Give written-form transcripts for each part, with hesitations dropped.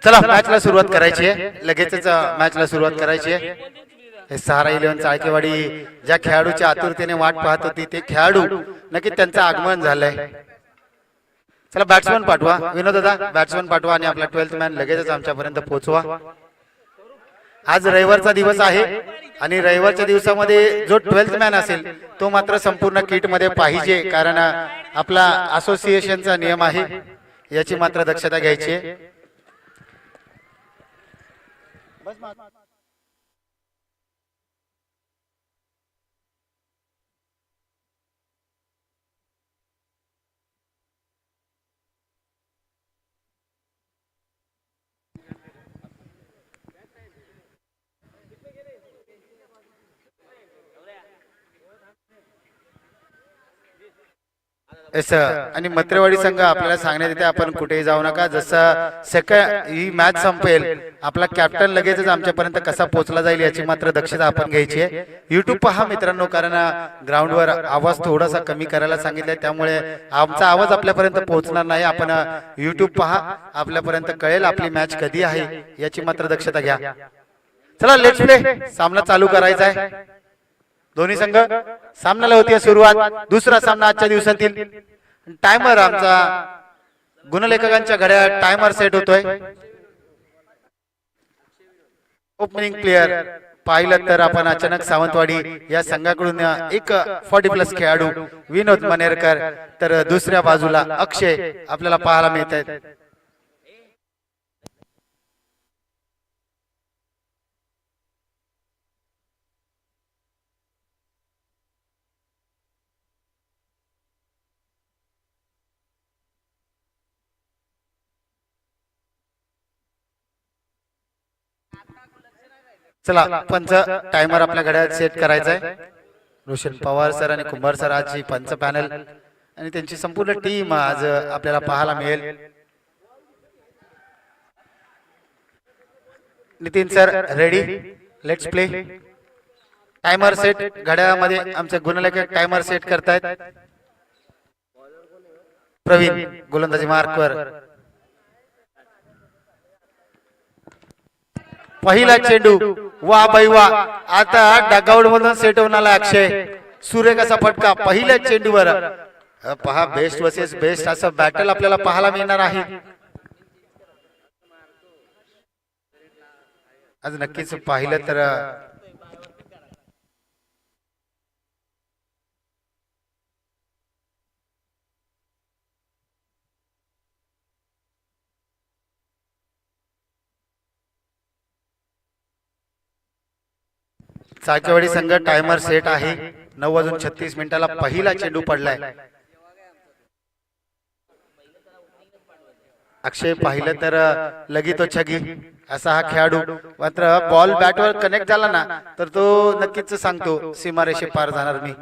चला मॅचला सुरुवात करायची आहे, लगेचच मॅचला सुरुवात करायची आहे। हे सहारा 11 चाळकेवाडी ज्या खेळाडूच्या आतुरतेने वाट पाहत होती ते खेळाडू नक्की त्यांचं आगमन झालंय। चला बॅट्समन पाठवा, विनोद दादा बॅट्समन पाठवा आणि आपला 12th मॅन लगेचच आमच्यापर्यंत पोहोचवा। आज रविवारचा दिवस आहे आणि रविवारच्या दिवसामध्ये जो 12th मॅन असेल तो मात्र संपूर्ण किट मध्ये पाहिजे, कारण आपला असोसिएशनचा नियम आहे, याची मात्र दक्षता घ्यायची आहे। आणि मत्रेवाडी संघ आपल्याला सांगण्यात येते आपण कुठेही जाऊ नका, जसं सेकंड ही मॅच संपेल आपला कॅप्टन लगेचच आमच्यापर्यंत कसा पोहोचला जाईल याची मात्र दक्षता आपण घ्यायची आहे। युट्यूब पहा मित्रांनो, कारण ग्राउंडवर आवाज थोडासा कमी करायला सांगितलाय, त्यामुळे आमचा आवाज आपल्यापर्यंत पोहोचणार नाही। आपण युट्यूब पहा, आपल्यापर्यंत कळेल आपली मॅच कधी आहे याची मात्र दक्षता घ्या। चला लेट्स प्ले, सामना चालू करायचा आहे। दोन्ही संघ सामन्याला होती सुरुवात, दुसरा सामना आजच्या दिवसातील। टायमर आमचा गुणलेखकांच्या घड्याळ टायमर सेट होतोय। ओपनिंग प्लेयर पाहिलं तर आपण अचानक सावंतवाडी या संघाकडून एक 40+ खेळाडू विनोद मनेरकर, तर दुसऱ्या बाजूला अक्षय आपल्याला पाहायला मिळत आहेत। चला पंच टायमर आपल्या घड्याळात सेट करायचा आहे। रोशन पवार सर आणि कुंभार सर आजची पंच पॅनल आणि त्यांची संपूर्ण टीम आज आपल्याला पाहायला मिळेल। Nitin sir ready, let's play. Timer set घड्याळामध्ये आमचे गुणलेखक टायमर सेट करतायत। प्रवीण गोलंदाजी मार्कवर, पहिला चेंडू, वा बाई वा, आता डगआउट मधून सेट होऊन आला अक्षय, सुरेख असा फटका पहिल्या चेंडूवर। पहा बेस्ट वर्सेस बेस्ट असं बॅटल आपल्याला पाहायला मिळणार आहे आज, नक्कीच पाहिलं तर चाळकेवाडी संघ टायमर सेट आहे। 9:36 पहिला चेंडू पडलाय। अक्षय पाहिलं तर लगी तो छगी असा हा खेळाडू, मात्र बॉल बॅटवर कनेक्ट झाला ना तर तो नक्कीच सांगतो सीमारेषे पार जाणार मी।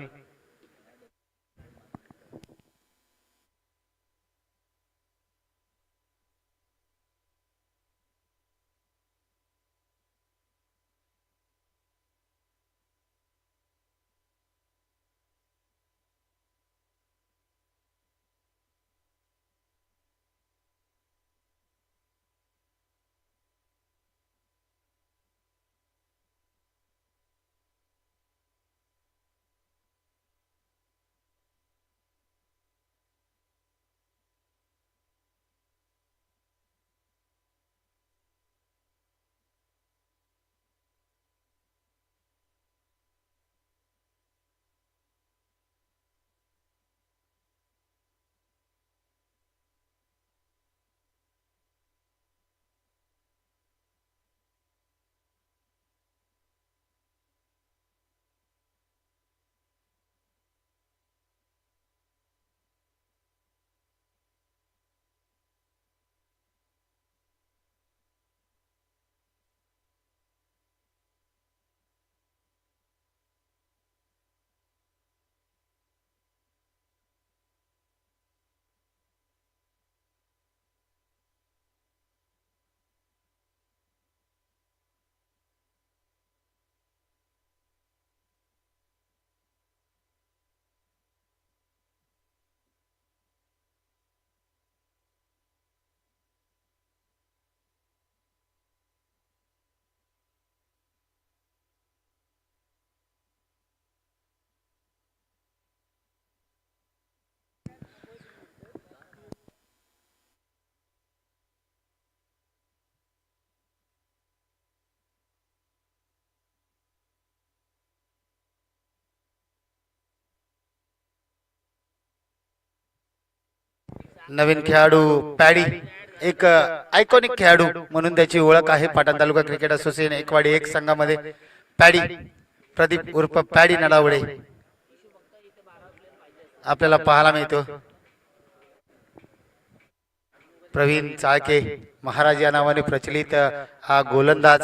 नवीन खेळाडू पॅडी, एक आयकॉनिक खेळाडू म्हणून त्याची ओळख आहे पाटण तालुका क्रिकेट असोसिएशन एकवाडी एक संघामध्ये. पॅडी प्रदीप उर्फ पॅडी नडावडे आपल्याला पाहायला मिळतो. प्रवीण चाळके महाराज या नावाने प्रचलित हा गोलंदाज.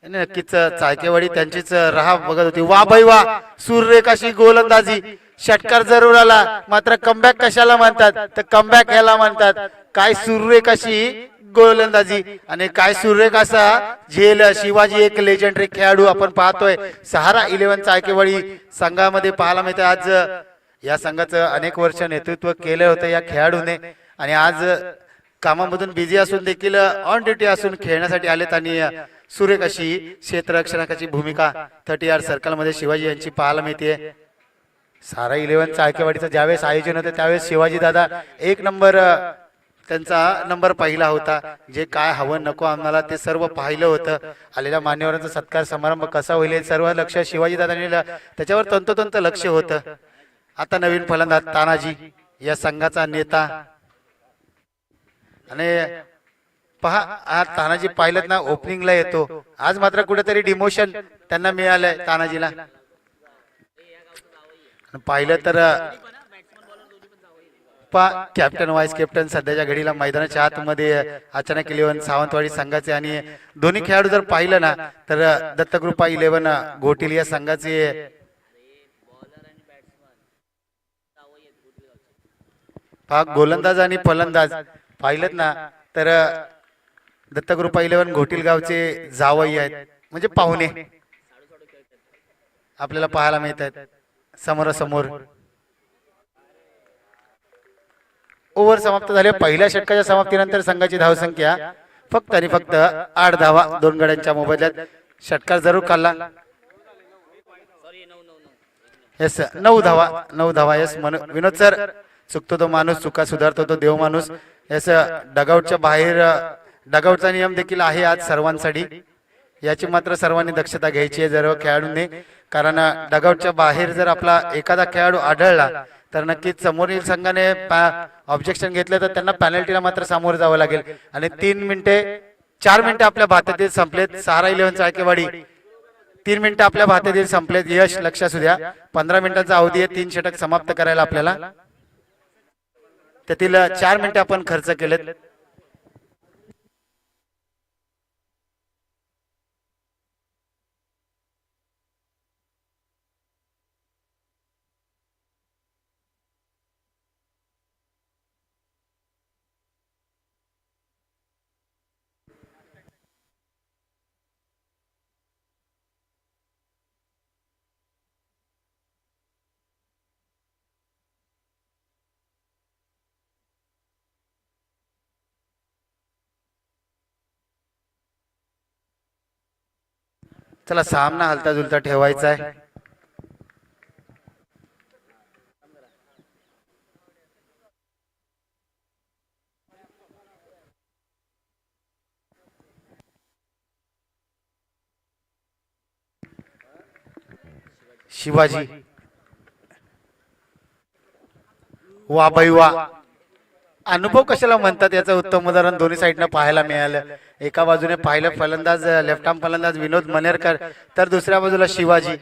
नक्कीच चाळकेवाडी त्यांचीच राहा बघत होती. वा बाई वा, सूर्यरेखाशी गोलंदाजी. षटकार जरूर आला, मात्र कमबॅक कशाला म्हणतात तर कमबॅक याला म्हणतात. काय सूर्यरेखाशी गोलंदाजी आणि काय सूर्यरेखा असा झेल. शिवाजी एक लेजेंडरी खेळाडू आपण पाहतोय. सहारा 11 चाळकेवाडी संघामध्ये पाहायला मिळते. आज या संघाचं अनेक वर्ष नेतृत्व केलं होतं या खेळाडूने आणि आज कामामधून बिझी असून देखील ऑन ड्युटी असून खेळण्यासाठी आलेत आणि सूर्यरेखाशी क्षेत्ररक्षणाची भूमिका 30 सर्कल मध्ये शिवाजी यांची पाहायला मिळते. सारा 11 चाळकेवाडीचं ज्यावेळेस आयोजन होतं त्यावेळेस शिवाजी दादा एक नंबर त्यांचा नंबर पहिला होता. जे काय हवं नको आम्हाला ते सर्व पाहिलं होतं. आलेल्या मान्यवरांचा सत्कार समारंभ कसा होईल सर्व लक्ष शिवाजी दादांनी त्याच्यावर तंतोतंत लक्ष होतं. आता नवीन फलंदाज तानाजी या संघाचा नेता आणि पहा हा तानाजी पाहिलं ना ओपनिंगला येतो. आज मात्र कुठेतरी डिमोशन त्यांना मिळालंय तानाजीला. पाहिलं तर कॅप्टन व्हाईस कॅप्टन सध्याच्या घडीला मैदानाच्या आतमध्ये अचानक 11 सावंतवाडी संघाचे आणि दोन्ही खेळाडू जर पाहिलं ना तर दत्तकृपा 11 घोटील या संघाचे गोलंदाज आणि फलंदाज पाहिलं ना तर दत्तकृपा 11 घोटील गावचे जावई आहेत म्हणजे पाहुणे आपल्याला पाहायला मिळतात समोरासमोर. ओव्हर समाप्त झाले. पहिल्या षटकाच्या समाप्तीनंतर संघाची धावसंख्या फक्त आणि फक्त 8 धावा 2 गड्यांच्या मोबदल्यात. षटकार जरूर काढला. यस 9 धावा. यस विनोद सर, चुकतो तो माणूस चुका सुधारतो तो देव माणूस. यस डगआउटच्या बाहेर डगआउटचा नियम देखील आहे आज सर्वांसाठी. याची मात्र सर्वांनी दक्षता घ्यायची आहे सर्व खेळाडूंनी. कारण डगआउटच्या बाहेर जर आपला एखादा खेळाडू आढळला तर नक्कीच समोरील संघाने ऑब्जेक्शन घेतलं तर त्यांना पॅनल्टीला मात्र सामोरं जावं लागेल. आणि 4 मिनिटे आपल्या भारतातील संपलेत. सहारा 11 चाळकेवाडी 3 मिनिटं आपल्या भारतातील संपलेत. यश लक्ष असू द्या 15 मिनिटांचा अवधी आहे 3 षटक समाप्त करायला आपल्याला. त्यातील 4 मिनिटे आपण खर्च केलेत. चला सामना हलता जुलता ठेवायचा आहे. शिवाजी वा बाई वा. अनुभव कशाला म्हणतात याचं उत्तम उदाहरण दोन्ही साईडनं पाहायला मिळालं. एका बाजूने पाहिलं फलंदाज लेफ्ट आर्म फलंदाज विनोद मनेरकर तर दुसऱ्या बाजूला Shivaji.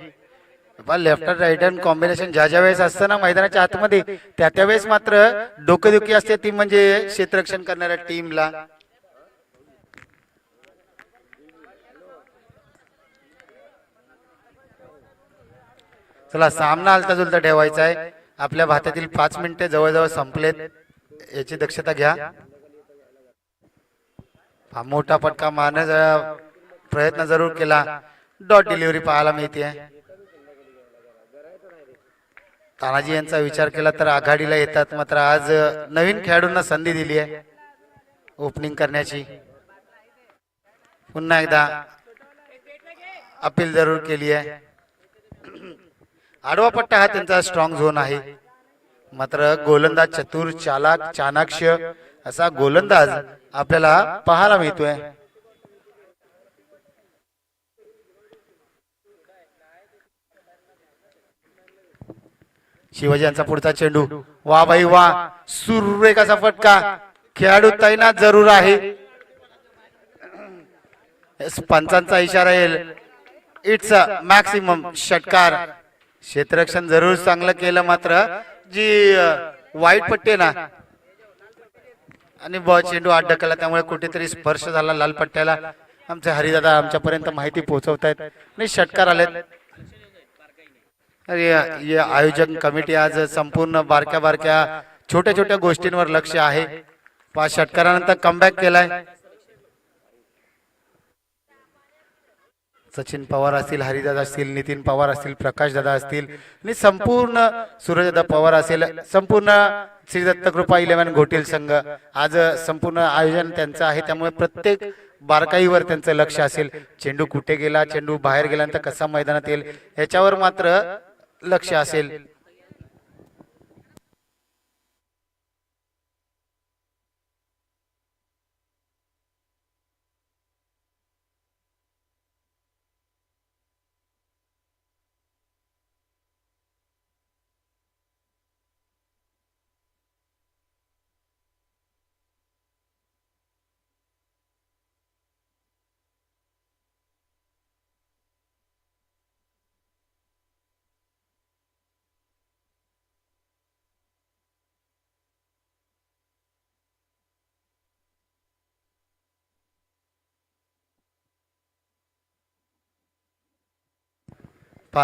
Left hand right hand combination ज्या वेळेस असतं ना मैदानाच्या आतमध्ये त्या वेळेस मात्र डोकेदुखी असते ती म्हणजे क्षेत्ररक्षण करणाऱ्या टीमला. चला सामना हलता जुलता ठेवायचा आहे. आपल्या भारतातील 5 मिनिटे जवळजवळ संपलेत. याची दक्षता घ्या. मोठा फटका मारण्याचा प्रयत्न जरूर केला. डॉट डिलिव्हरी पाहायला मिळते. तानाजी यांचा विचार केला तर आघाडीला येतात. मात्र आज नवीन खेळाडूंना संधी दिली आहे ओपनिंग करण्याची. पुन्हा एकदा अपील जरूर केली आहे. आडवा पट्टा हा त्यांचा स्ट्रॉंग झोन आहे. मात्र गोलंदाज चतुर चालाक चाणाक्ष असा गोलंदाज आपल्याला पाहायला मिळतोय. शिवाजी यांचा पुढचा चेंडू, वा भाई वा, सुरेख असा फटका, खेळाडू तैनात जरूर आहे. पंचांचा इशारा येईल, इट्स अ मॅक्सिमम षटकार. क्षेत्ररक्षण जरूर चांगलं केलं, मात्र जी वाईट पट्टी आहे ना आणि चेंडू आत ढकलला, त्यामुळे कुठेतरी स्पर्श झाला लाल पट्ट्याला. आमचे हरिदादा आमच्यापर्यंत माहिती पोहोचवतायत आणि षटकार आलेत. आयोजक कमिटी आज संपूर्ण बारक्या बारक्या छोट्या छोट्या गोष्टींवर लक्ष आहे. 5 षटकारानंतर कमबॅक केलाय. सचिन पवार असतील, हरिदादा असतील, नितीन पवार असतील, प्रकाश दादा असतील आणि संपूर्ण सूरजदादा पवार असेल, संपूर्ण श्री दत्त कृपा 11 घोटील संघ, आज संपूर्ण आयोजन त्यांचं आहे. त्यामुळे प्रत्येक बारकाईवर त्यांचं लक्ष असेल. चेंडू कुठे गेला, चेंडू बाहेर गेल्यानंतर कसा मैदानात येईल याच्यावर मात्र लक्ष असेल.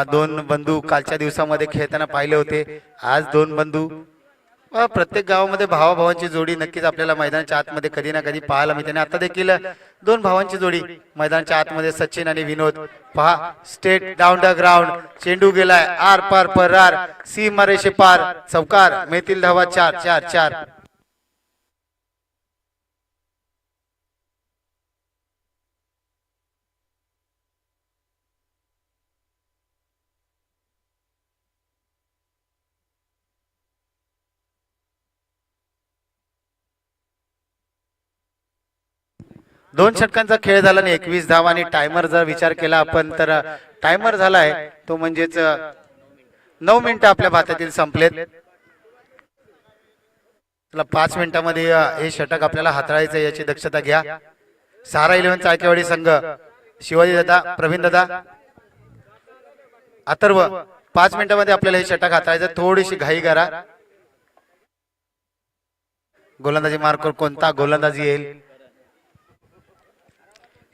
दोन बंधू कालच्या दिवसामध्ये खेळताना पाहिले होते. आज दोन बंधू, प्रत्येक गावामध्ये भावाभावांची जोडी नक्कीच आपल्याला मैदानाच्या आतमध्ये कधी ना कधी पाहायला मिळते. आता देखील दोन भावांची जोडी मैदानाच्या आतमध्ये, सचिन आणि विनोद. पहा, स्टेट डाऊन द ग्राउंड, चेंडू गेलाय आर पार परार, सीमारेषे पार, चौकार, मिळतील धावा 4-4-4. दोन षटकांचा खेळ झाला आणि 21 धावा आणि टायमर जर विचार केला आपण तर टायमर झालाय तो म्हणजेच 9 मिनिटं आपल्या भात्यातील संपलेत. चला 5 मिनिटांमध्ये हे षटक आपल्याला हाताळायचं याची दक्षता घ्या. सारा 11 चाळकेवाडी संघ, शिवाजी दादा, प्रवीण दादा, अथर्व, 5 मिनिटांमध्ये आपल्याला हे षटक हाताळायचं. थोडीशी घाई करा. गोलंदाजी मार्कवर कोणता गोलंदाजी येईल?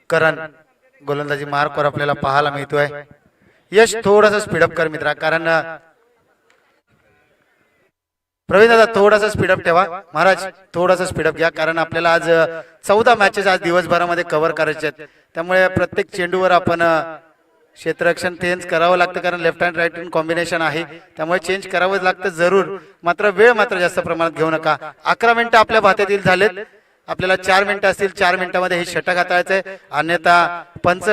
करण गोलंदाजी मार्कवर आपल्याला पाहायला मिळतोय. यश थोडासा स्पीडअप कर मित्रा, कारण प्रवीण दादा थोडासा स्पीडअप ठेवा. महाराज थोडासा स्पीडअप घ्या, कारण आपल्याला आज 14 मॅचेस आज दिवसभरामध्ये कव्हर करायचे आहेत. त्यामुळे प्रत्येक चेंडूवर आपण क्षेत्ररक्षण चेंज करावं लागतं, कारण left hand right hand combination आहे. त्यामुळे चेंज करावंच लागतं जरूर, मात्र वेळ मात्र जास्त प्रमाणात घेऊ नका. 11 मिनिटं आपल्या भात्यातील झालेत. आपल्याला 4 मिनिटं असतील. 4 मिनिटांमध्ये हे षटक हाताळायचंय, अन्यथा पंच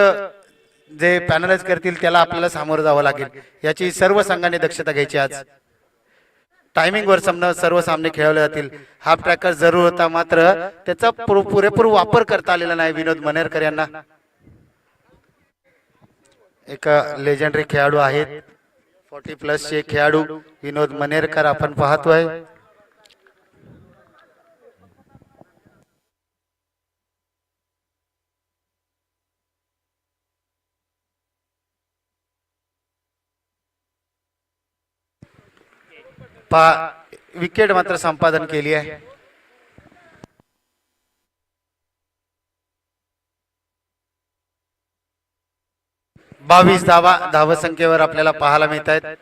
जे पॅनलाइज करतील त्याला आपल्याला सामोरं जावं लागेल. याची सर्व संघांनी दक्षता घ्यायची. आज टायमिंग वर सर्व सामने खेळवले जातील. हाफ ट्रॅकर जरूर होता, मात्र त्याचा पुरेपूर वापर करता आलेला नाही विनोद मनेरकर यांना. एक लेजेंडरी खेळाडू आहेत, 40+ चे खेळाडू विनोद मनेरकर आपण पाहतोय. विकेट मात्र संपादन केली आहे. बावीस धावा संख्येवर आपल्याला पाहायला मिळत आहेत.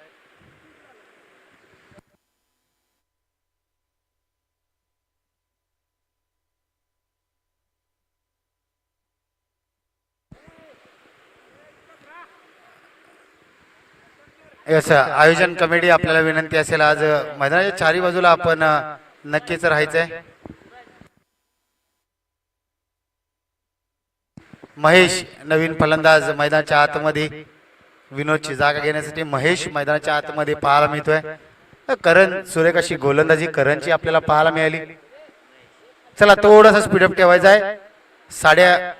आयोजन कमिटी आपल्याला विनंती असेल, आज मैदानाच्या चारी बाजूला आपण नक्कीच राहायचंय. महेश नवीन फलंदाज मैदानाच्या आतमध्ये, विनोदची जागा घेण्यासाठी महेश मैदानाच्या आतमध्ये पाहायला मिळतोय. करण सुरेख अशी गोलंदाजी करणची आपल्याला पाहायला मिळाली. चला थोडासा स्पीडअप ठेवायचा आहे. साड्या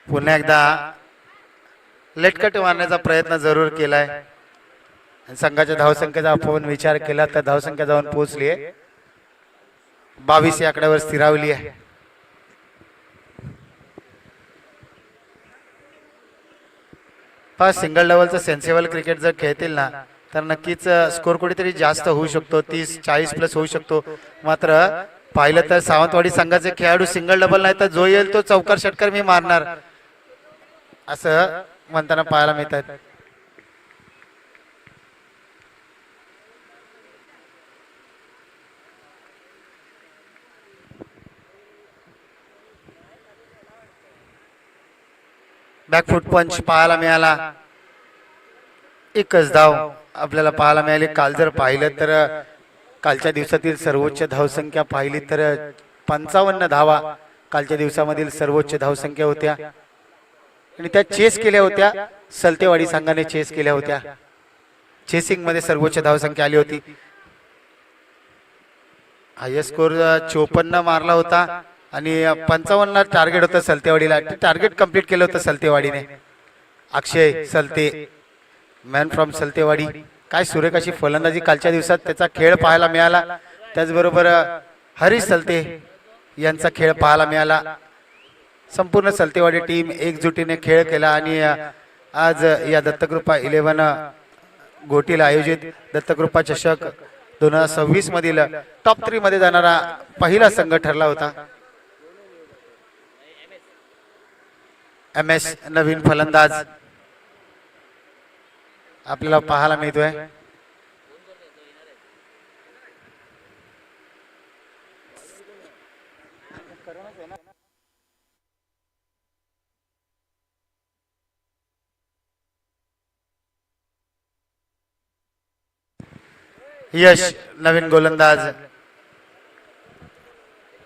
पुन्हा एकदा लेटकट मारण्याचा प्रयत्न जरूर केलाय. संघाच्या धावसंख्येचा आपण विचार केला तर धावसंख्या जाऊन पोहोचली आहे 22 या आकड्यावर स्थिरावली आहे. सिंगल लेवलचं सेन्सेबल क्रिकेट जर खेळतील ना तर नक्कीच स्कोर कुठेतरी जास्त होऊ शकतो, 30-40 प्लस होऊ शकतो. मात्र पाहिलं तर सावंतवाडी संघाचे खेळाडू सिंगल डबल नाही तर जो येईल तो चौकार षटकार मी मारणार असं म्हणताना पाहायला मिळतात. बॅकफुट पंच पाहायला मिळाला, एकच धाव आपल्याला पाहायला मिळाली. काल जर पाहिलं तर कालच्या दिवसातील सर्वोच्च धावसंख्या पाहिली तर 55 धावा कालच्या दिवसामधील सर्वोच्च धावसंख्या होत्या आणि त्या चेस केल्या होत्या. सलतेवाडी संघाने चेस केल्या होत्या. चेसिंग मध्ये सर्वोच्च धावसंख्या आली होती. हायेस्ट स्कोर 54 मारला होता आणि 55 टार्गेट होतं सलतेवाडीला. टार्गेट कंप्लीट केलं होतं सलतेवाडीने. अक्षय सलते मॅन फ्रॉम सलतेवाडी, काय सुरेख अशी फलंदाजी कालच्या दिवसात त्याचा खेळ पाहायला मिळाला. त्याचबरोबर हरीश सलते यांचा खेळ पाहायला मिळाला. संपूर्ण सलतेवाडी टीम एकजुटीने खेळ केला आणि आज या दत्तकृपा 11 गोटीला आयोजित दत्तकृपा चषक 2026 मधील टॉप 3 मध्ये जाणारा पहिला संघ ठरला होता. MS नवीन फलंदाज आपल्याला पाहायला मिळतोय. यश नवीन गोलंदाज.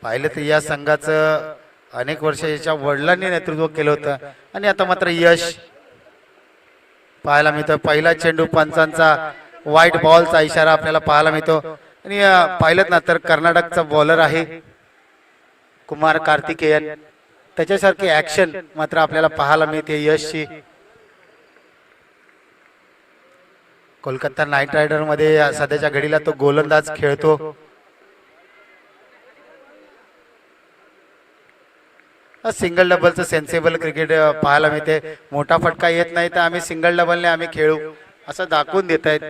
पाहिलं तर या संघाचं अनेक वर्ष याच्या वडिलांनी नेतृत्व केलं होतं आणि आता मात्र यश पाहायला मिळतो. पहिला चेंडू पंचांचा व्हाईट बॉलचा इशारा आपल्याला पाहायला मिळतो आणि पाहिलं ना तर कर्नाटकचा बॉलर आहे कुमार कार्तिकेयन, त्याच्यासारखी ऍक्शन मात्र आपल्याला पाहायला मिळते यशची. कोलकाता नाईट रायडर मध्ये सध्याच्या घडीला तो गोलंदाज खेळतो. सिंगल डबलचं सेन्सेबल क्रिकेट पाहायला मिळते. मोठा फटका येत नाही तर आम्ही सिंगल डबलने आम्ही खेळू असं दाखवून देत आहेत.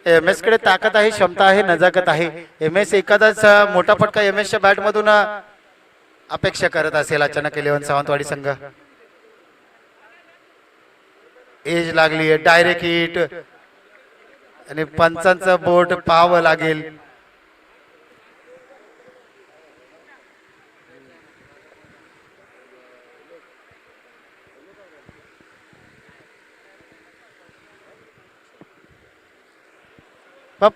MS कडे ताकद आहे, क्षमता आहे, नजाकत आहे. MS एखादाच मोठा फटका MS च्या बॅट मधून अपेक्षा करत असेल अचानक 11 सावंतवाडी संघ. एज लागली आहे, डायरेक्ट हिट आणि पंचांचं बोट पाहावं लागेल.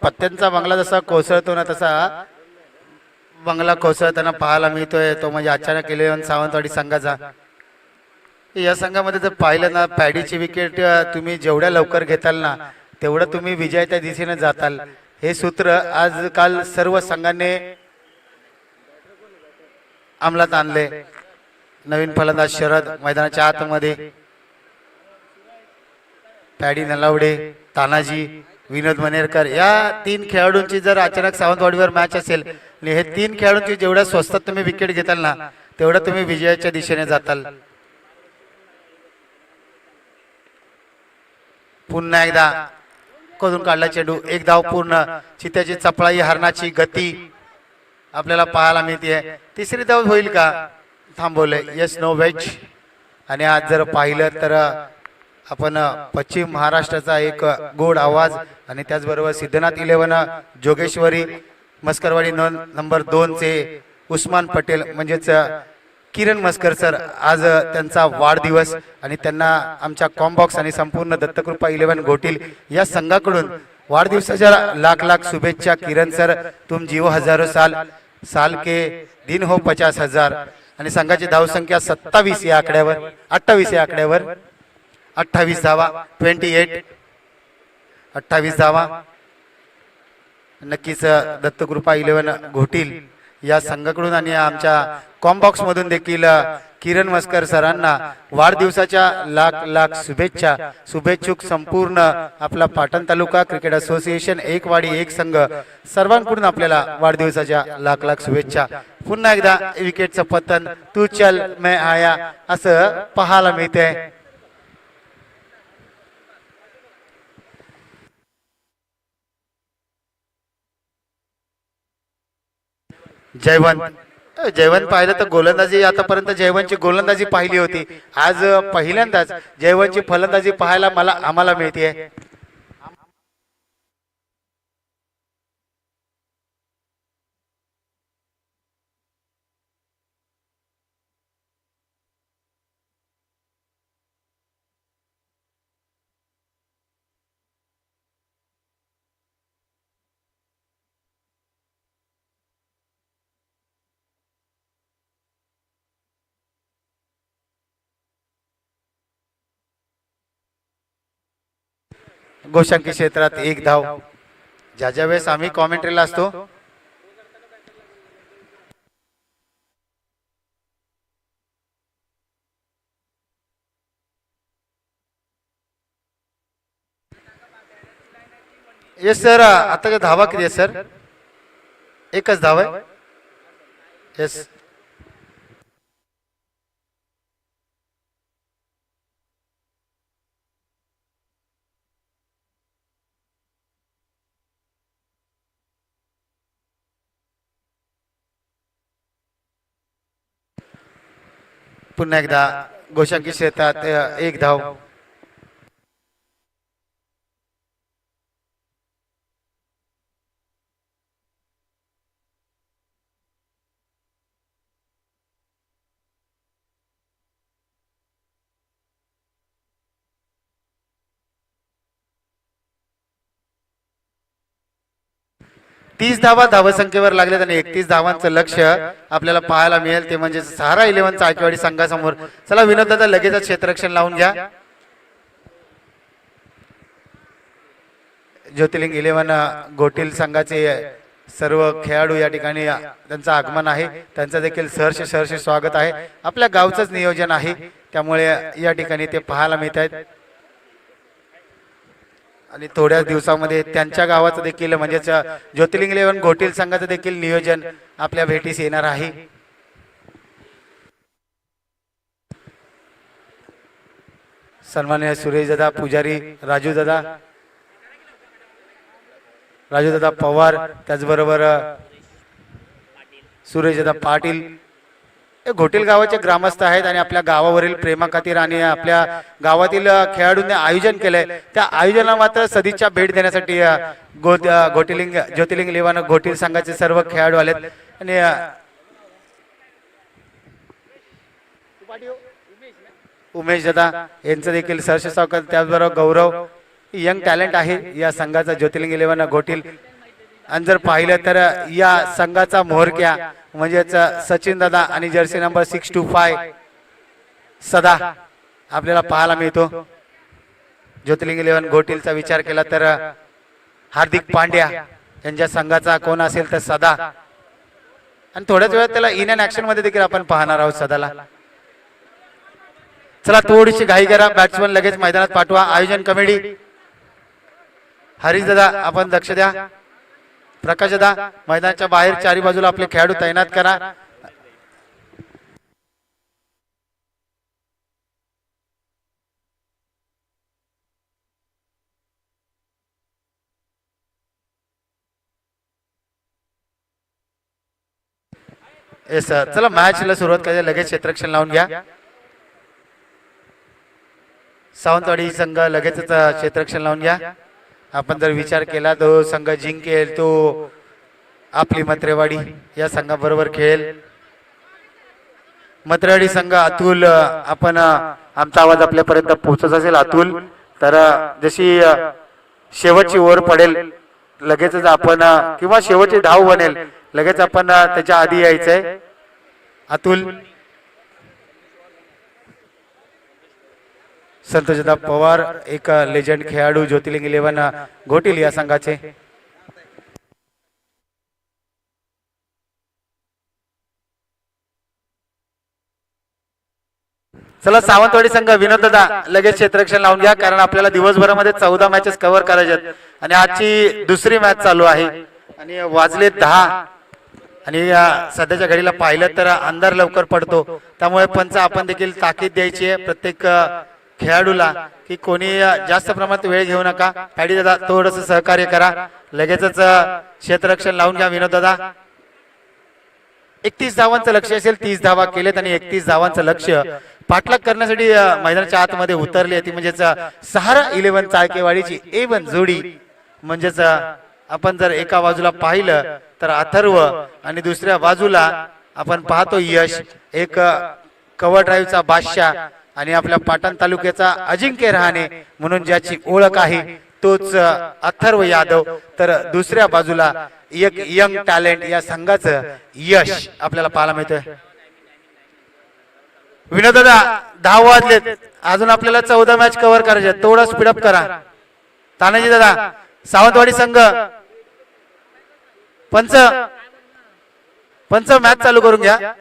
पत्त्यांचा बंगला जसा कोसळतो ना तसा बंगला कोसळताना पाहायला मिळतोय तो म्हणजे अचानक 11 सावंतवाडी संघाचा. या संघामध्ये जर पाहिलं ना पॅडीची विकेट तुम्ही जेवढ्या लवकर घेताल ना तेवढं तुम्ही विजयाच्या दिशेने जाताल. हे सूत्र आजकाल सर्व संघांनी अंमलात आणले. नवीन फलंदाज शरद मैदानाच्या आतमध्ये, पॅडी नलावडे, तानाजी, विनोद मनेरकर या 3 खेळाडूंची जर अचानक सावंतवाडीवर मॅच असेल आणि हे 3 खेळाडूंची जेवढ्या स्वस्तात तुम्ही विकेट घेताल ना तेवढं तुम्ही विजयाच्या दिशेने जाताल. पुन्हा एकदा कधून काढला चेंडू, एक धाव पूर्ण. चित्याची चपळाई, हरणाची गती आपल्याला पाहायला मिळते. तिसरी धाव होईल का थांबवलंय. Yes no veg. आणि आज जर पाहिलं तर आपण पश्चिम महाराष्ट्राचा एक गोड आवाज आणि त्याचबरोबर सिद्धनाथ 11 जोगेश्वरी मस्करवाडी नंबर 2 चे उस्मान पटेल म्हणजेच किरण मस्कर सर आज त्यांचा वाढदिवस आणि त्यांना आमच्या कॉम्बॉक्स आणि संपूर्ण दत्तकृपा 11 घोटील या संघाकडून वाढदिवसाच्या लाख लाख शुभेच्छा. किरण सर तुम जीवो हजारो साल, साल के दिन हो 50,000. आणि संघाची धावसंख्या 27 या आकड्यावर, 28 या आकड्यावर, 28 धावा, 28 धावा. नक्कीच दत्तकृपा 11 घोटील या संघाकडून आणि आमच्या कॉम्बॉक्स मधून देखील किरण मस्कर सरांना वाढदिवसाच्या लाख लाख शुभेच्छा। शुभेच्छुक संपूर्ण आपला पाटण तालुका क्रिकेट असोसिएशन, एक वाडी एक संघ, सर्वांकडून आपल्याला वाढदिवसाच्या लाख लाख शुभेच्छा। पुन्हा एकदा विकेटचं पतन तू चल मैं आया असं पाहायला मिळते। जयवंत पाहिलं तर गोलंदाजी आतापर्यंत जयवंतची गोलंदाजी पाहिली होती, आज पहिल्यांदाच जयवंतची फलंदाजी पाहायला आम्हाला मिळते। गोशांकी क्षेत्रात एक धाव। ज्या वेळेस आम्ही कॉमेंट्रीला असतो येस सर, आता धावा किती आहे सर? एकच धाव आहे। येस पुन्हा एकदा गोशांकी क्षेत्रात एक धाव। 30 धावा धावसंख्येवर लागलेत आणि 31 धावांचं लक्ष आपल्याला पाहायला मिळेल, ते म्हणजे सहारा 11चा आकेवाडी संघासमोर। चला विनोद दादा लगेचच क्षेत्ररक्षण लावून घ्या। ज्योतिर्लिंग 11 गोटील संघाचे सर्व खेळाडू या ठिकाणी त्यांचं आगमन आहे, त्यांचं देखील सहर्ष स्वागत आहे। आपल्या गावचंच नियोजन आहे, त्यामुळे या ठिकाणी ते पाहायला मिळत आहेत आणि थोड्या दिवसामध्ये त्यांच्या गावाचं देखील म्हणजे ज्योतिर्लिंग 11 गोटील संघाचं देखील नियोजन आपल्या भेटीस येणार आहे। सन्माननीय सुरेश दादा पुजारी, राजू दादा पवार, त्याचबरोबर सुरेश दादा पाटील हे घोटील गावाचे ग्रामस्थ आहेत आणि आपल्या गावावरील प्रेमाखातीर आणि आपल्या गावातील खेळाडूंनी आयोजन केलंय, त्या आयोजनाला मात्र सदिच्छा भेट देण्यासाठी ज्योतिर्लिंग 11 घोटील संघाचे सर्व खेळाडू आलेत आणि उमेश दादा यांचं देखील सहर्ष स्वागत। त्याचबरोबर गौरव यंग टॅलेंट आहे या संघाचा ज्योतिर्लिंग 11 घोटील, आणि जर पाहिलं तर या संघाचा मोहरक्या म्हणजेच सचिन दादा आणि जर्सी नंबर 625 सदा आपल्याला पाहायला मिळतो। ज्योतिर्लिंग 11 घोटीलचा विचार केला तर हार्दिक पांड्या यांच्या संघाचा कोण असेल तर सदा, आणि थोड्याच वेळात त्याला इन अँड ऍक्शन मध्ये देखील आपण पाहणार आहोत सदाला। चला थोडीशी घाई करा, बॅट्समन लगेच मैदानात पाठवा। आयोजन कमिटी हरीश दादा आपण लक्ष द्या, प्रकाश दादा मैदानाच्या बाहेर चारी बाजूला आपले खेळाडू तैनात करा। येस चला मॅचला सुरुवात करायला लगेच क्षेत्ररक्षण लावून घ्या। सावंतवाडी संघ लगेचच क्षेत्ररक्षण लावून घ्या। आपण जर विचार केला तो संघ जिंकेल तो आपली मत्रेवाडी या संघाबरोबर खेळेल। मत्रेवाडी संघ अतुल, आपण आमचा आवाज आपल्यापर्यंत पोहोचत असेल अतुल, तर जशी शेवटची ओव्हर पडेल लगेचच आपण किंवा शेवटची धाव बनेल लगेच आपण त्याच्या आधी यायचंय। अतुल, संतोषदा पवार एक लेजंड खेळाडू ज्योतिर्लिंग 11 घोटील या संघाचे। चला सावंतवाडी संघ विनोद दादा लगेच क्षेत्ररक्षण लावून घ्या, कारण आपल्याला दिवसभरामध्ये 14 मॅचेस कव्हर करायचे आहेत आणि आजची दुसरी मॅच चालू आहे आणि वाजले 10 आणि सध्याच्या घडीला पाहिलं तर अंधार लवकर पडतो, त्यामुळे पंच आपण देखील ताकीद द्यायची आहे प्रत्येक खेळाडूला की कोणी जास्त प्रमाणात वेळ घेऊ नका. पॅडी दादा थोडंसं सहकार्य करा, लगेचच क्षेत्ररक्षण लावून घ्या विनोद दादा. 31 धावांचं लक्ष असेल, 30 धावा केलेत आणि 31 धावांचं लक्ष पाठलाग करण्यासाठी मैदानाच्या आतमध्ये उतरली ती म्हणजेच सहारा 11 चाळकेवाडीची A1 जोडी. म्हणजेच आपण जर एका बाजूला पाहिलं तर अथर्व आणि दुसऱ्या बाजूला आपण पाहतो यश, एक कव्हर ड्राईव्हचा बादशाह आणि आपल्या पाटण तालुक्याचा अजिंक्य रहाणे म्हणून ज्याची ओळख आहे तोच अथर्व यादव, तर दुसऱ्या बाजूला एक यंग टॅलेंट या संघाचं यश आपल्याला पाहायला मिळतोय. विनोद दादा 10 वाजलेत, अजून आपल्याला 14 मॅच कव्हर करायचे, थोडा स्पीडअप करा. तानाजी दादा सावंतवाडी संघ पंच मॅच चालू करून घ्या,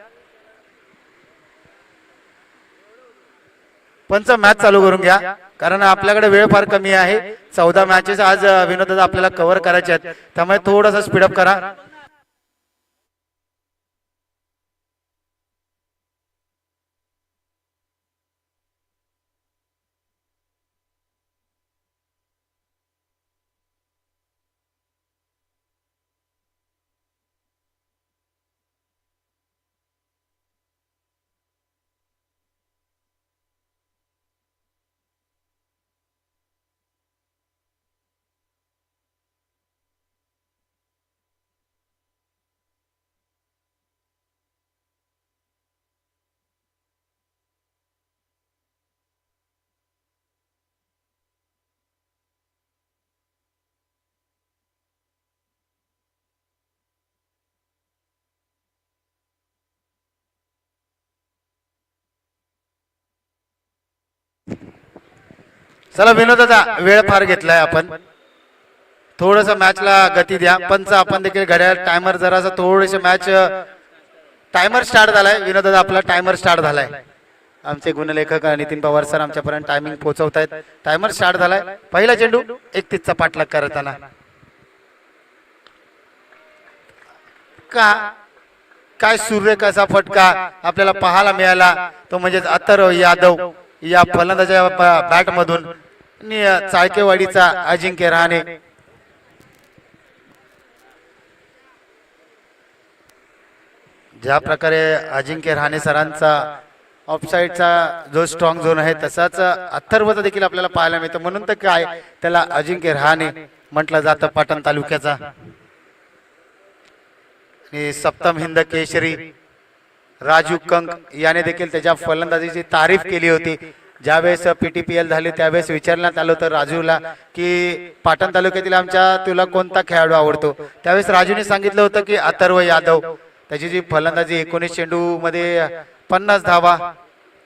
पंच मॅच चालू करून घ्या, कारण आपल्याकडे वेळ फार कमी आहे. 14 मॅचेस आज विनोद दादा आपल्याला कव्हर करायचे आहेत, त्यामुळे थोडासा स्पीडअप करा. चला विनोद दादा वेळ फार घेतलाय आपण, थोडस मॅचला गती द्या. पंच आपण देखील घड्याळ टायमर जरासा थोडेसे मॅच टायमर स्टार्ट झालाय. विनोद दादा आपला टायमर स्टार्ट झालाय, आमचे गुणलेखक नितीन पवार सर आमच्यापर्यंत टायमिंग पोहोचवतायत. टायमर स्टार्ट झालाय. पहिला चेंडू 31 चा पाठलाग करताना काय सूर्य कसा फटका आपल्याला पाहायला मिळाला, तो म्हणजेच अथर्व यादव या फलंदाच्या बॅट मधून आणि चाळकेवाडीचा अजिंक्य रहाणे. ज्या प्रकारे अजिंक्य रहाणे सरांचा ऑफसाईडचा जो स्ट्रॉंग झोन आहे तसाच अथर्वचा देखील आपल्याला पाहायला मिळतं, म्हणून तर काय त्याला अजिंक्य रहाणे म्हटलं जातं पाटण तालुक्याचा. आणि सप्तम हिंद केशरी राजू कंक याने देखील त्याच्या फलंदाजीची तारीफ केली होती. ज्यावेळेस PTPL झाली त्यावेळेस विचारण्यात आलं होतं राजूला की पाटण तालुक्यातील आमच्या तुला कोणता खेळाडू आवडतो, त्यावेळेस राजूने सांगितलं होतं की अथर्व यादव. त्याची जी फलंदाजी 19 चेंडू मध्ये 50 धावा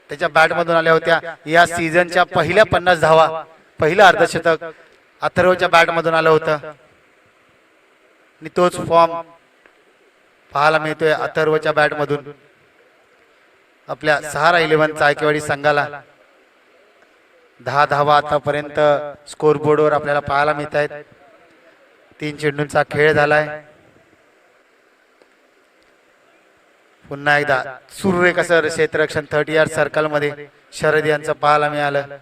त्याच्या बॅट मधून आल्या होत्या. या सीझनच्या पहिल्या 50 धावा, पहिलं अर्धशतक अथर्वच्या बॅट मधून आलं होतं आणि तोच फॉर्म पाहायला मिळतोय अथर्वच्या बॅट मधून. आपल्या सहारा 11 चाळकेवाडी संघाला 10 धावा आतापर्यंत स्कोर बोर्डवर आपल्याला पाहायला मिळत आहेत. 3 चेंडूंचा खेळ झालाय. पुन्हा एकदा सूर्य कसर क्षेत्ररक्षण 30 यार्ड सर्कल मध्ये शरद यांचं पाहायला मिळालं.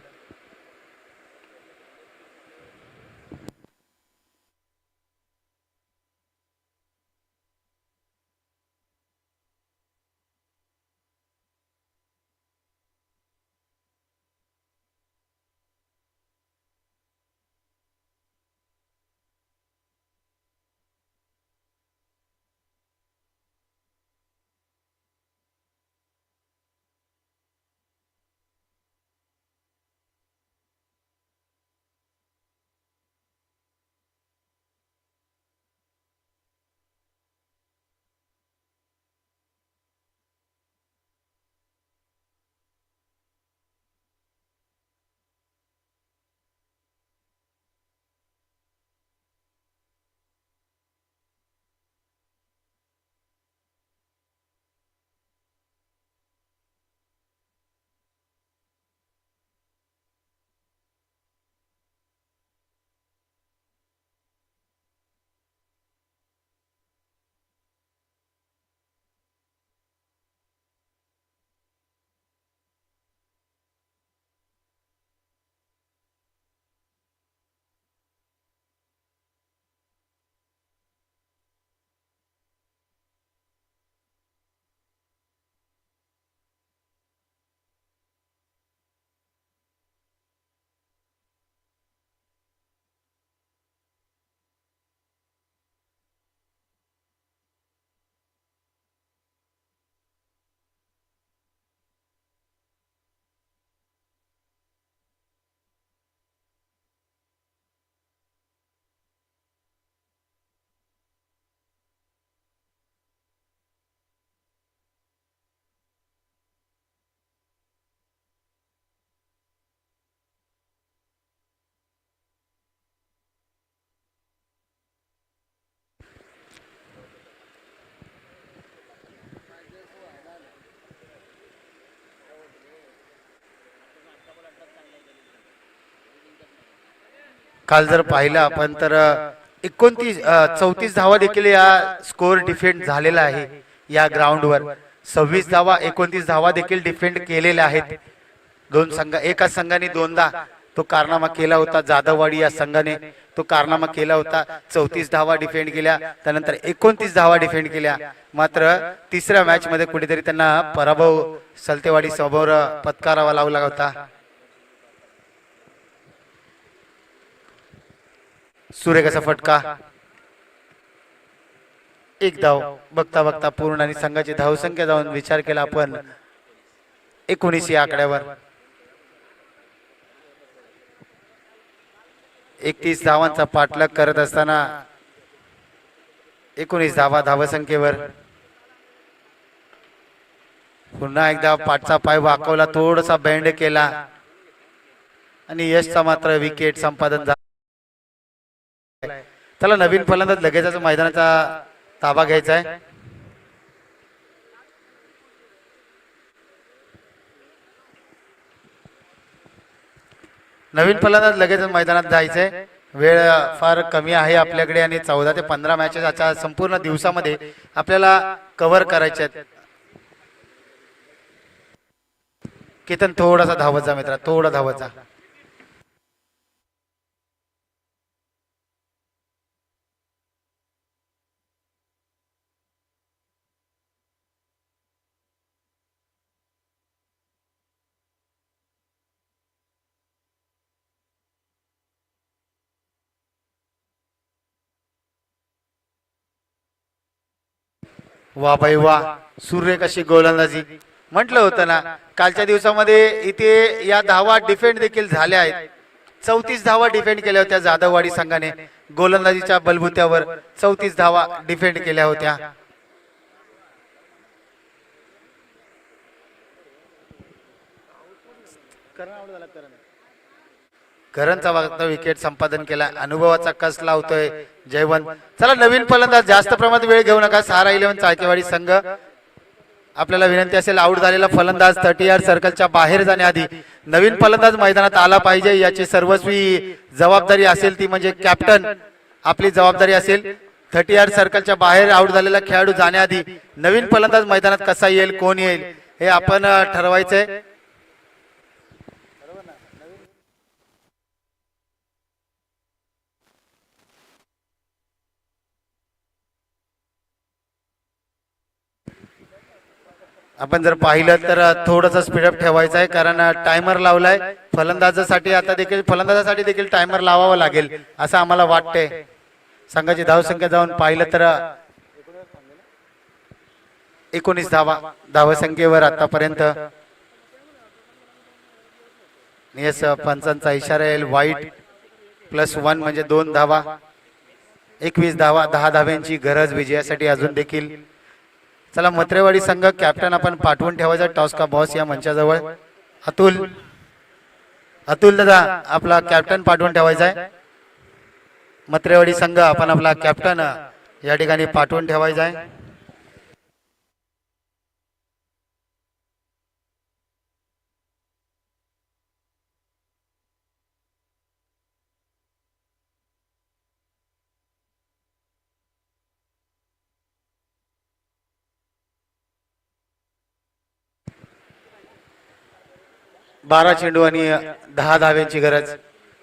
काल जर पाहिलं आपण तर 34 धावा देखील या स्कोर डिफेंड झालेला आहे या ग्राउंडवर. 26 धावा 29 धावा देखील डिफेंड केलेल्या आहेत. एकाच संघाने दोनदा तो कारनामा केला होता. जाधववाडी या संघाने तो कारनामा केला होता. 34 धावा डिफेंड केल्या, त्यानंतर 29 धावा डिफेंड केल्या. मात्र तिसऱ्या मॅच मध्ये कुठेतरी त्यांना पराभव सलतेवाडी समोर पत्करावा लागला होता. सुरेखाचा फटका, एक धाव. बघता बघता पूर्ण आणि संघाची धावसंख्या जाऊन विचार केला आपण 19 या आकड्यावर. 31 धावांचा पाठलाग करत असताना 19 धावा धावसंख्येवर. पुन्हा एकदा पाठचा पाय वाकवला, थोडासा बेंड केला आणि यशचा मात्र विकेट संपादन झाला. चला नवीन फलंदाज लगेचच मैदानाचा ताबा घ्यायचा आहे. नवीन फलंदाज लगेच मैदानात जायचंय. वेळ फार कमी आहे आपल्याकडे आणि 14 ते 15 मॅचेस आजच्या संपूर्ण दिवसामध्ये आपल्याला कव्हर करायचे आहेत. केतन थोडासा धावत मित्रा, थोडा धावत जा. वा बाई वा, सूर्य कशी गोलंदाजी. म्हटलं होतं ना कालच्या दिवसामध्ये इथे या धावा डिफेंड देखील झाल्या आहेत. 34 धावा डिफेंड केल्या होत्या जाधववाडी संघाने. गोलंदाजीच्या बलबुत्यावर 34 धावा डिफेंड केल्या होत्या. करणचा वक्त विकेट संपादन केला. अनुभवाचा कस लावतोय जयवंत. चला नवीन फलंदाज, जास्त प्रमाणात वेळ घेऊ नका. सारा 11 चाळकेवाडी संघ आपल्याला विनंती असेल, आउट झालेला फलंदाज 30 यार्ड सर्कलच्या बाहेर जाण्याआधी नवीन फलंदाज मैदानात आला पाहिजे. याची सर्वस्वी जबाबदारी असेल ती म्हणजे कॅप्टन आपली जबाबदारी असेल. 30 यार्ड सर्कलच्या बाहेर आउट झालेला खेळाडू जाण्याआधी नवीन फलंदाज मैदानात कसा येईल, कोण येईल हे आपण ठरवायचंय. आपण जर पाहिलं तर थोडंसं स्पीडअप ठेवायचं आहे, कारण टायमर लावलाय फलंदाजासाठी. आता देखील फलंदाजासाठी देखील टायमर लावावा लागेल असं आम्हाला वाटतंय. संघाची धावसंख्या जाऊन पाहिलं तर 19 धावा धावसंख्येवर आतापर्यंत. यस, पंचांचा इशारा येईल. वाईट +1 म्हणजे 2 धावा. 21 धावा, 10 धाव्यांची गरज विजयासाठी अजून देखील. चला मत्रेवाडी संघ कॅप्टन आपण पाठवून ठेवायचा टॉस का बॉस या मंचाजवळ. अतुल दादा आपला कॅप्टन पाठवून ठेवायचा आहे. मत्रेवाडी संघ आपण आपला कॅप्टन या ठिकाणी पाठवून ठेवायचा आहे. बारा चेंडू आणि 10 धाव्यांची गरज.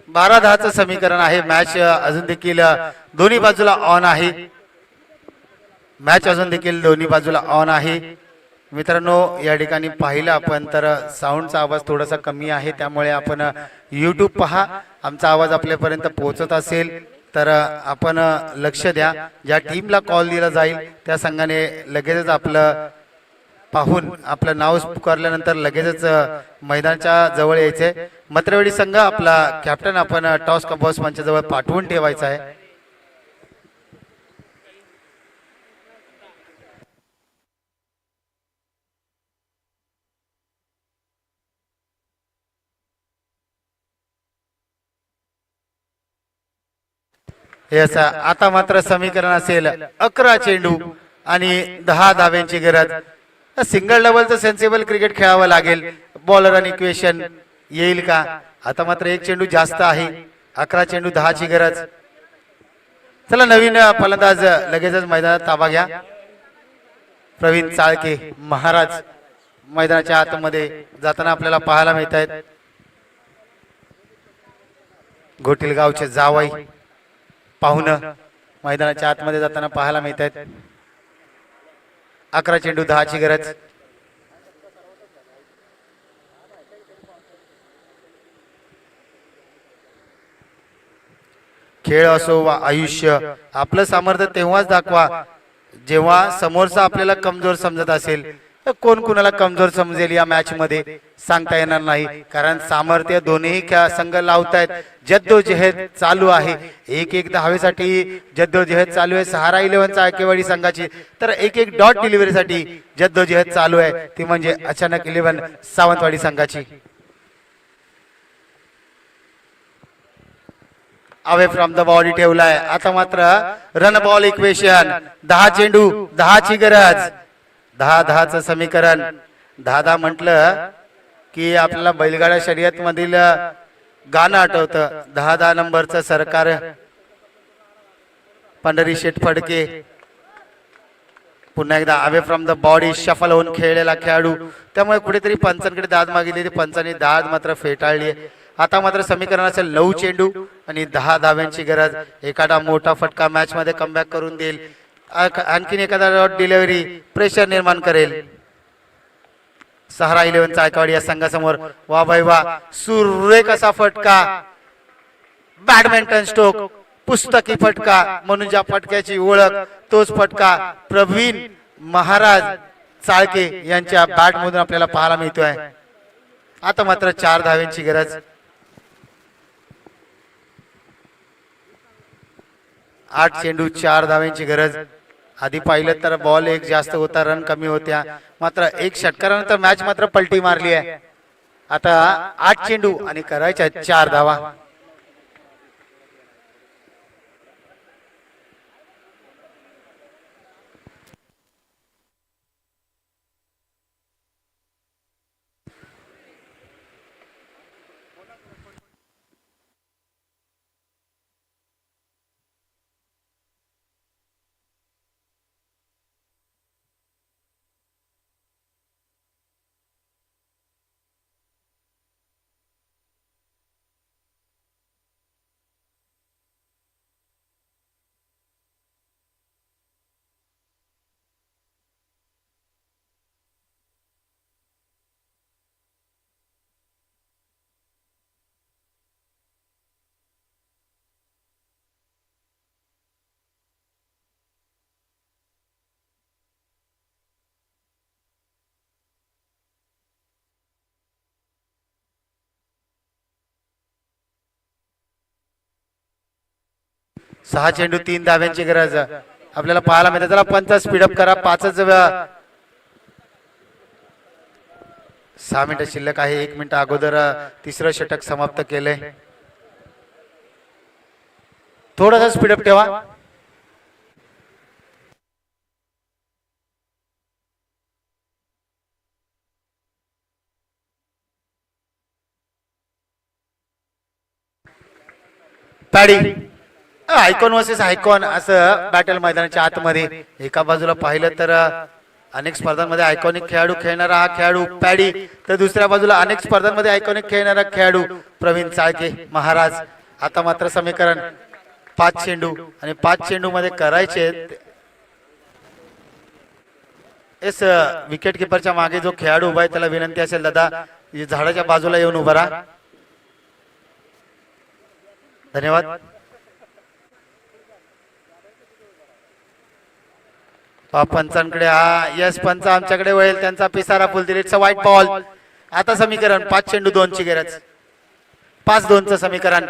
12-10चं समीकरण आहे. मॅच अजून देखील दोन्ही बाजूला ऑन आहे. मॅच अजून देखील दोन्ही बाजूला ऑन आहे. मित्रांनो या ठिकाणी पाहिलं आपण तर साऊंडचा आवाज थोडासा कमी आहे, त्यामुळे आपण यूट्यूब पहा. आमचा आवाज आपल्यापर्यंत पोहोचत असेल तर आपण लक्ष द्या. ज्या टीमला कॉल दिला जाईल त्या संघाने लगेचच आपलं पाहून आपलं नाव पुकारल्यानंतर लगेचच मैदानाच्या जवळ यायचे. मत्रेवाडी संघ आपला कॅप्टन आपण टॉस का बॉस मंचाजवळ पाठवून ठेवायचा आहे. यस, आता मात्र समीकरण असेल 11 चेंडू आणि 10 धाव्यांची गरज. सिंगल डबलचं सेन्सिबल क्रिकेट खेळावं लागेल. बॉलर आणि इक्वेशन येईल का? आता मात्र एक चेंडू जास्त आहे 11 चेंडू 10ची गरज. चला नवीन फलंदाज लगेचच मैदानात ताबा घ्या. प्रवीण चाळके महाराज मैदानाच्या आतमध्ये जाताना आपल्याला पाहायला मिळत आहेत. घोटील गावचे जावई पाहुणं मैदानाच्या आतमध्ये जाताना पाहायला मिळत आहेत. 11 चेंडू 10ची गरज. खेळ असो वा आयुष्य आपलं सामर्थ्य तेव्हाच दाखवा जेव्हा समोरचा आपल्याला कमजोर समजत असेल. कोण कुणाला कमजोर समजेल या मॅच मध्ये सांगता येणार नाही, कारण सामर्थ्य दोन्ही संघ लावतायत. जद्दोजहद चालू आहे. एक धावेसाठी जद्दोजहद चालू आहे सहारा 11 चाळकेवाडी संघाची, तर एक डॉट डिलिव्हरीसाठी जद्दोजहद चालू आहे ती म्हणजे अचानक 11 सावंतवाडी संघाची. अवे फ्रॉम द बॉडी ठेवलाय. आता मात्र रन बॉल इक्वेशन. 10 चेंडू 10ची गरज. 10-10चं समीकरण. 10-10 म्हटलं की आपल्याला बैलगाडा शर्यत मधील गाणं आठवतं. 10-10 नंबरचं सरकार. पंढरी शेठ फडके पुन्हा एकदा away from the body shuffle होऊन खेळलेला खेळाडू, त्यामुळे कुठेतरी पंचांकडे दाद मागितली, ती पंचांनी दाद मात्र फेटाळली. आता मात्र समीकरण असेल 9 चेंडू आणि 10 धाव्यांची गरज. एखादा मोठा फटका मॅच मध्ये कमबॅक करून देईल, आणखीन एखादा डॉट डिलिव्हरी प्रेशर निर्माण करेल. सहारा 11 चाळकेवाडी या संघासमोर. वा भाई वा, सुरेख असा फटका. बॅडमिंटन स्ट्रोक, पुस्तकी फटका म्हणून ज्या फटक्याची ओळख तोच फटका प्रवीण महाराज चाळके यांच्या बॅट मधून आपल्याला पाहायला मिळतोय. आता मात्र 4 धाव्यांची गरज. 8 चेंडू 4 धाव्यांची गरज. आधी पाहिलं तर बॉल एक जास्त होता, रन कमी होत्या, मात्र एक षटकारानंतर मॅच मात्र पलटी मारली आहे. आता 8 चेंडू आणि करायच्या 4 धावा. सहा चेंडू 3 धाव्यांची गरज आपल्याला पाहायला मिळते. त्याला 5 स्पीडअप करा. 5च 6 मिनिटं शिल्लक आहे. 1 मिनिट अगोदर तिसरं षटक समाप्त केलंय. थोडासा स्पीडअप ठेवा. पॅडी आयकॉन वर्सेस आयकॉन असं बॅटल मैदानाच्या आतमध्ये. एका बाजूला पाहिलं तर अनेक स्पर्धांमध्ये आयकॉनिक खेळाडू खेळणारा हा खेळाडू पॅडी, तर दुसऱ्या बाजूला अनेक स्पर्धांमध्ये आयकॉनिक खेळणारा खेळाडू प्रवीण चाळके महाराज. आता मात्र समीकरण 5 चेंडू आणि 5 चेंडू मध्ये करायचे. एस विकेट किपरच्या मागे जो खेळाडू उभा आहे त्याला विनंती असेल, दादा झाडाच्या बाजूला येऊन उभा राहा. धन्यवाद. पंचांकडे हा यस पंच आमच्याकडे वळेल, त्यांचा पिसारा फुल दिले. It's a white ball. आता समीकरण 5 चेंडू 2ची गरज. 5-2चं समीकरण.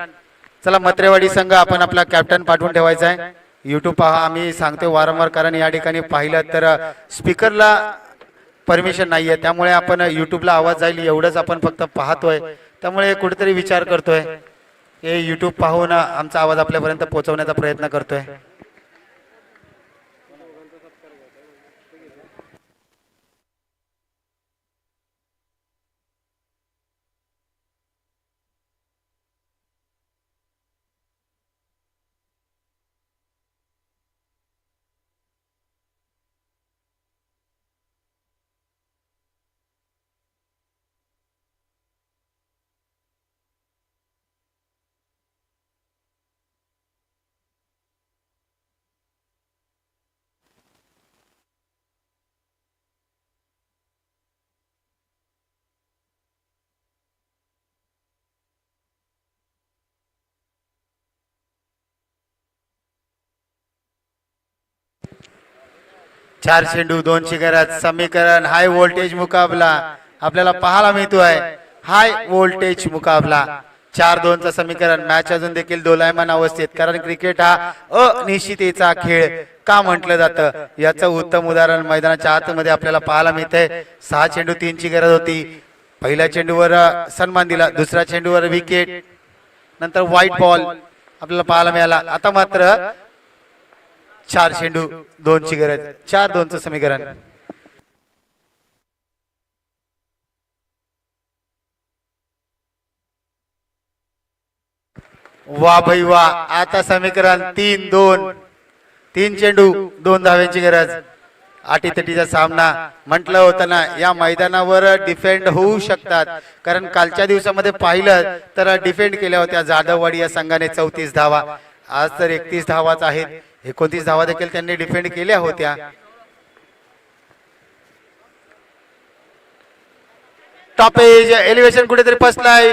चला मत्रेवाडी संघ आपण आपला कॅप्टन पाठवून ठेवायचा आहे. युट्यूब पहा, आम्ही सांगतो वारंवार, कारण या ठिकाणी पाहिलं तर स्पीकरला परमिशन नाहीये, त्यामुळे आपण युट्यूबला आवाज जाईल एवढंच आपण फक्त पाहतोय. त्यामुळे कुठेतरी विचार करतोय, हे युट्यूब पाहून आमचा आवाज आपल्यापर्यंत पोहोचवण्याचा प्रयत्न करतोय. 4 चेंडू 2ची गरज. समीकरण हाय व्होल्टेज मुकाबला आपल्याला पाहायला मिळतोय. हाय व्होल्टेज मुकाबला 4-2चं समीकरण. मॅच अजून देखील दोलायमान अवस्थेत, कारण क्रिकेट हा अनिश्चिततेचा खेळ का म्हटलं जातं याचं उत्तम उदाहरण मैदानाच्या आतमध्ये आपल्याला पाहायला मिळतंय. 6 चेंडू 3ची गरज होती. पहिल्या चेंडूवर सन्मान दिला, दुसऱ्या चेंडूवर विकेट, नंतर व्हाईट बॉल आपल्याला पाहायला मिळाला. आता मात्र 4 चेंडू 2ची गरज. 4-2चं समीकरण. वा भाई वा. आता समीकरण 3-2. 3 चेंडू 2 धाव्यांची गरज. अटीतटीचा सामना. म्हटलं होतं ना या मैदानावर डिफेंड होऊ शकतात, कारण कालच्या दिवसामध्ये पाहिलं तर डिफेंड केल्या होत्या जाधववाडी या संघाने 34 धावा. आज तर 31 धावाच आहेत. 29 धावा देखील त्यांनी डिफेंड केल्या होत्या. टॉप एज एलिव्हेशन कुठेतरी फसलाय.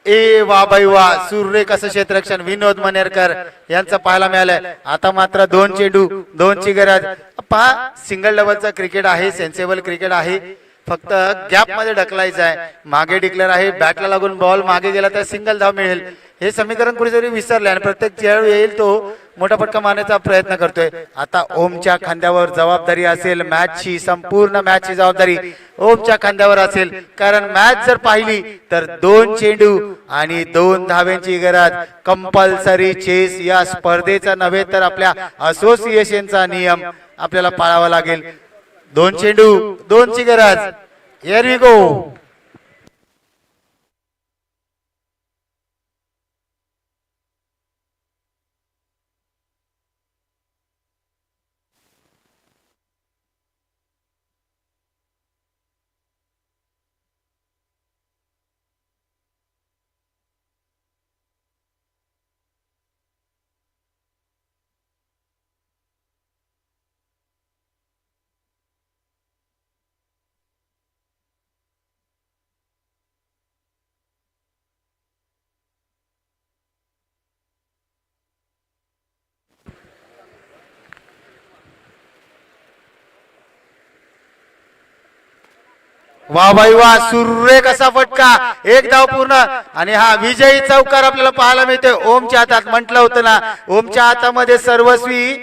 ए वा बाई वा. सुरेख असं क्षेत्ररक्षण विनोद मनेरकर यांचं पाहायला मिळालंय. आता मात्र 2 चेंडू 2ची गरज. पहा, सिंगल डबलचं क्रिकेट आहे, सेन्सेबल क्रिकेट आहे. फक्त गॅप मध्ये ढकलायचं आहे. मागे डिक्लेअर आहे, बॅटला लागून बॉल मागे गेला तर सिंगल धाव मिळेल. हे समीकरण कुठेतरी विसरले आणि प्रत्येक खेळाडू येईल तो मोठा फटका मारण्याचा प्रयत्न करतोय. आता ओमच्या खांद्यावर जबाबदारी असेल. मॅचची संपूर्ण मॅचची जबाबदारी ओमच्या खांद्यावर असेल, कारण मॅच जर पाहिली तर 2 चेंडू आणि 2 धाव्यांची गरज कंपल्सरी चेस या स्पर्धेचा नव्हे तर आपल्या असोसिएशनचा नियम आपल्याला पाळावा लागेल. 2 चेंडू 2ची गरज. Here we go. वा भाई वा. सुरेख असा फटका. 1 धाव पूर्ण आणि हा विजयी चौकार आपल्याला पाहायला मिळतोय ओमच्या हातात. म्हटलं होतं ना ओमच्या हातामध्ये सर्वस्वी